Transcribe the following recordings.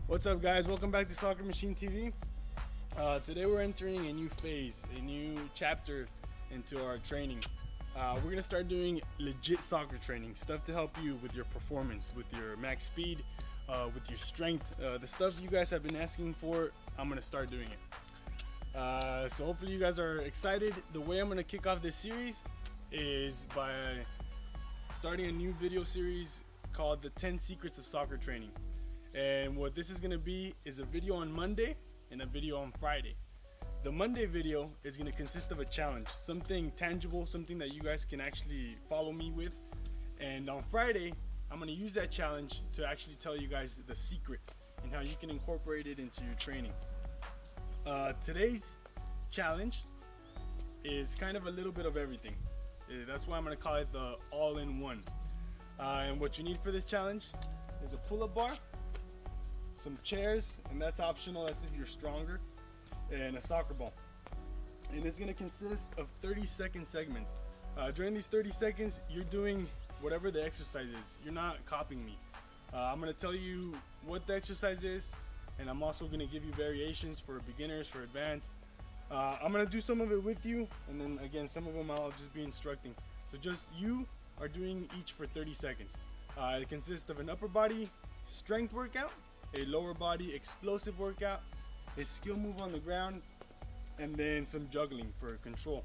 What's up, guys? Welcome back to SoccerMachineTV. Today we're entering a new phase, a new chapter into our training. We're going to start doing legit soccer training, stuff to help you with your performance, with your max speed, with your strength. The stuff you guys have been asking for, I'm going to start doing it. So hopefully you guys are excited. The way I'm going to kick off this series is by starting a new video series called The 10 Secrets of Soccer Training. And what this is going to be is a video on Monday and a video on Friday. The Monday video is going to consist of a challenge, something tangible, something that you guys can actually follow me with. And on Friday, I'm going to use that challenge to actually tell you guys the secret and how you can incorporate it into your training. Today's challenge is kind of a little bit of everything. That's why I'm going to call it the all-in-one. And what you need for this challenge is a pull-up bar, some chairs, and that's optional, that's if you're stronger, and a soccer ball. And it's going to consist of 30-second segments. During these 30 seconds, you're doing whatever the exercise is. You're not copying me. I'm going to tell you what the exercise is, and I'm also going to give you variations for beginners, for advanced. I'm going to do some of it with you, and then again, some of them I'll just be instructing. So just you are doing each for 30 seconds. It consists of an upper body strength workout, a lower body explosive workout, a skill move on the ground, and then some juggling for control.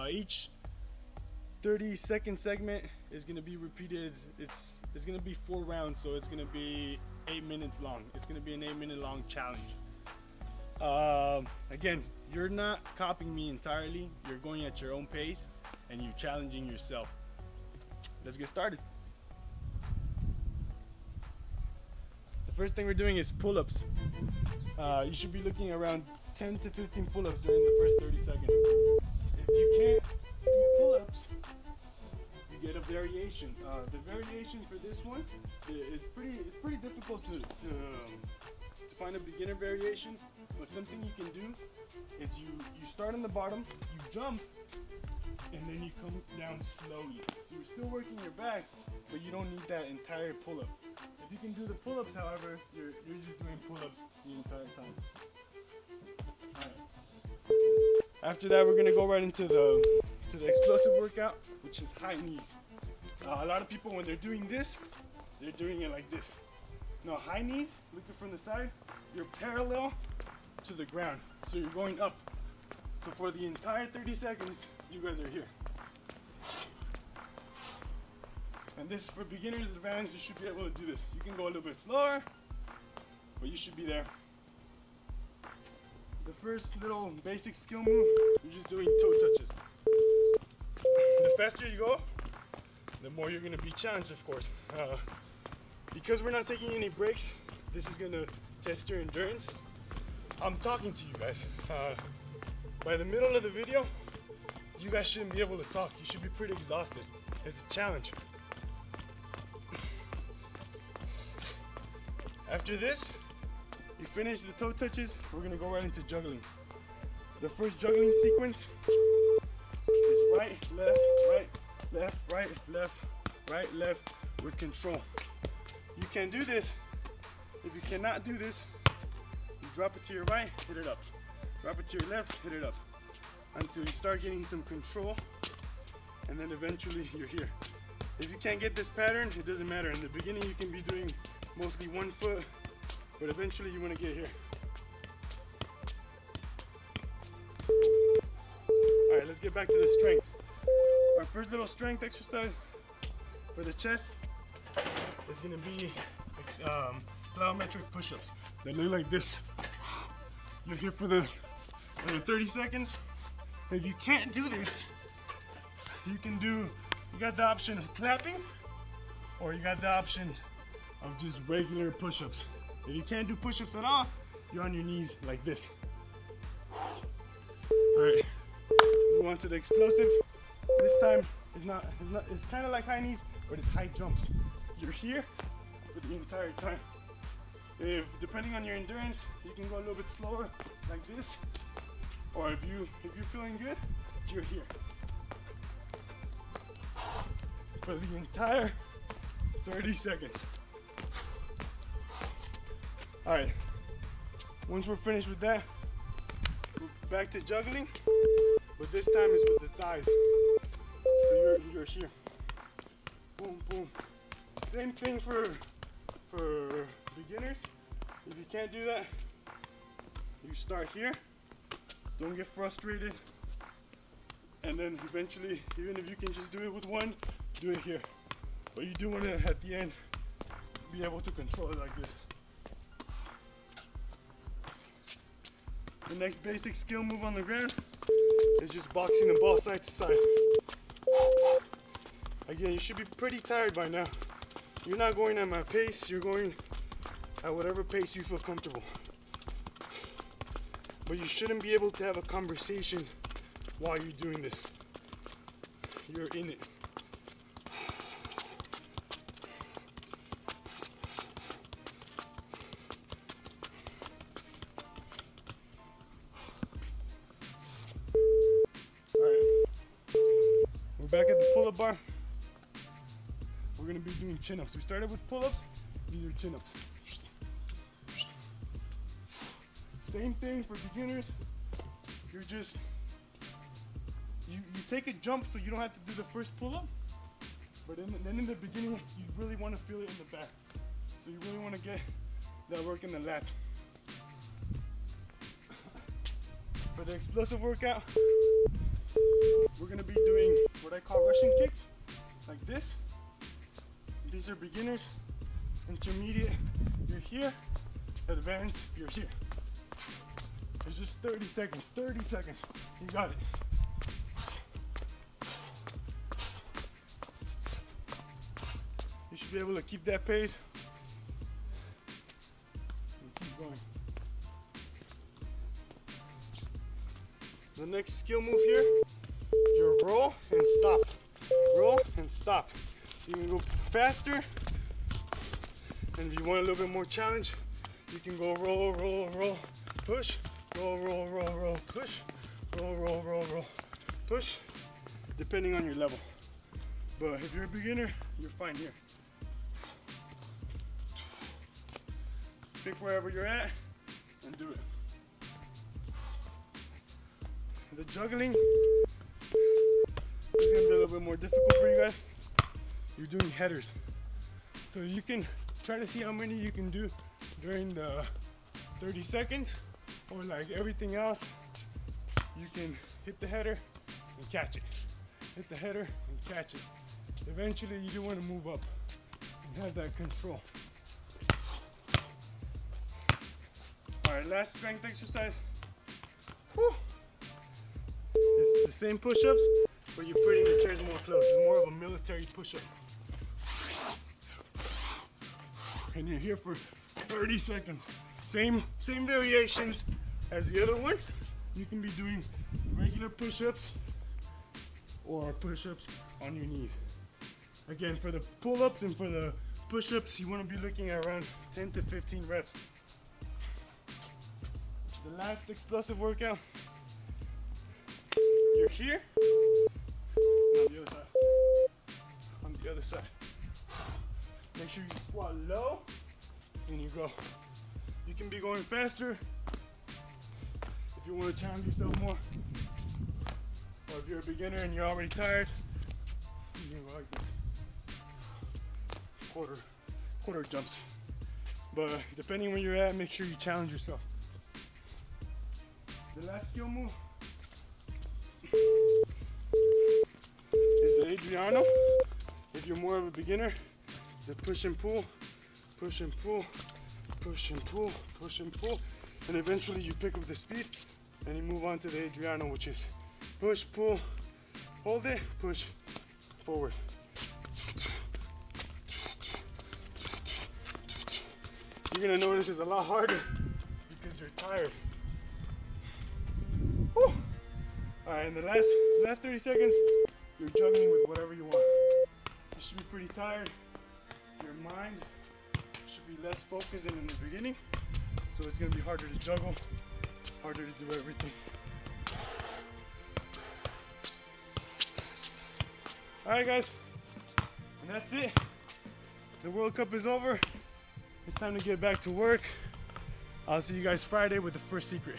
Each 30-second segment is going to be repeated. It's going to be 4 rounds, so it's going to be 8 minutes long. It's going to be an 8-minute long challenge. Again, you're not copying me entirely. You're going at your own pace and you're challenging yourself. Let's get started. The first thing we're doing is pull-ups. You should be looking around 10 to 15 pull-ups during the first 30 seconds. If you can't do pull-ups, you get a variation. The variation for this one is pretty difficult to find a beginner variation, but something you can do is you start on the bottom, you jump, and then you come down slowly. So you're still working your back, but you don't need that entire pull-up. If you can do the pull-ups, however, you're just doing pull-ups the entire time. Alright. After that, we're gonna go right into the explosive workout, which is high knees. A lot of people, when they're doing this, they're doing it like this. No, high knees, looking from the side, you're parallel to the ground. So you're going up. So for the entire 30 seconds, you guys are here. And this, for beginners and advanced, you should be able to do this. You can go a little bit slower, but you should be there. The first little basic skill move, you're just doing toe touches. The faster you go, the more you're going to be challenged, of course. Because we're not taking any breaks, this is going to test your endurance. I'm talking to you guys. By the middle of the video, you guys shouldn't be able to talk. You should be pretty exhausted. It's a challenge. After this, you finish the toe touches, we're gonna go right into juggling. The first juggling sequence is right, left, right, left, right, left, right, left with control. You can do this. If you cannot do this, you drop it to your right, hit it up. Drop it to your left, hit it up. Until you start getting some control, and then eventually you're here. If you can't get this pattern, it doesn't matter. In the beginning, you can be doing mostly one foot, but eventually you want to get here. All right, let's get back to the strength. Our first little strength exercise for the chest is going to be plyometric push-ups. They look like this. You're here for the 30 seconds. If you can't do this, you got the option of clapping, or you got the option of just regular push-ups. If you can't do push-ups at all, you're on your knees like this. All right, move on to the explosive. This time it's kind of like high knees, but it's high jumps. You're here for the entire time. Depending on your endurance, you can go a little bit slower like this, or if you're feeling good, you're here for the entire 30 seconds. All right, once we're finished with that, we're back to juggling, but this time is with the thighs. So you're here. Boom, boom. Same thing for beginners. If you can't do that, you start here. Don't get frustrated. And then eventually, even if you can just do it with one, do it here. But you do want to, at the end, be able to control it like this. The next basic skill move on the ground is just boxing the ball side to side. Again, you should be pretty tired by now. You're not going at my pace, you're going at whatever pace you feel comfortable. But you shouldn't be able to have a conversation while you're doing this. You're in it. We're back at the pull-up bar. We're gonna be doing chin-ups. We started with pull-ups, these are chin-ups. Same thing for beginners. You're just, you take a jump so you don't have to do the first pull-up, but then in the beginning, you really wanna feel it in the back. So you really wanna get that work in the lats. For the explosive workout, we're gonna be doing what I call Russian kicks, like this. These are beginners. Intermediate, you're here. Advanced, you're here. It's just 30 seconds, 30 seconds. You got it. You should be able to keep that pace and keep going. The next skill move here, your roll and stop. Roll and stop. You can go faster, and if you want a little bit more challenge, you can go roll, roll, roll, push, roll, roll, roll, roll, push, roll, roll, roll, roll, push, depending on your level. But if you're a beginner, you're fine here. Pick wherever you're at and do it. The juggling is gonna be a little bit more difficult for you guys. You're doing headers. So you can try to see how many you can do during the 30 seconds, or like everything else, you can hit the header and catch it. Hit the header and catch it. Eventually you do want to move up and have that control. All right, last strength exercise. Whew. It's the same push-ups, but you're putting the chairs more close. It's more of a military push-up. And you're here for 30 seconds. Same variations as the other one. You can be doing regular push-ups or push-ups on your knees. Again, for the pull-ups and for the push-ups, you want to be looking at around 10 to 15 reps. The last explosive workout, you're here, and on the other side. On the other side. Make sure you squat low, and you go. You can be going faster if you want to challenge yourself more. Or if you're a beginner and you're already tired, you can go like this. Quarter jumps. But depending where you're at, make sure you challenge yourself. The last skill move is the Adriano. If you're more of a beginner, the push and pull, push and pull, push and pull, push and pull, and eventually you pick up the speed and you move on to the Adriano, which is push, pull, hold it, push, forward. You're gonna notice it's a lot harder because you're tired. Whew. All right, in the last 30 seconds, you're juggling with whatever you want. You should be pretty tired. Your mind should be less focused than in the beginning, so it's gonna be harder to juggle, harder to do everything. All right, guys, and that's it. The World Cup is over. It's time to get back to work. I'll see you guys Friday with the first secret.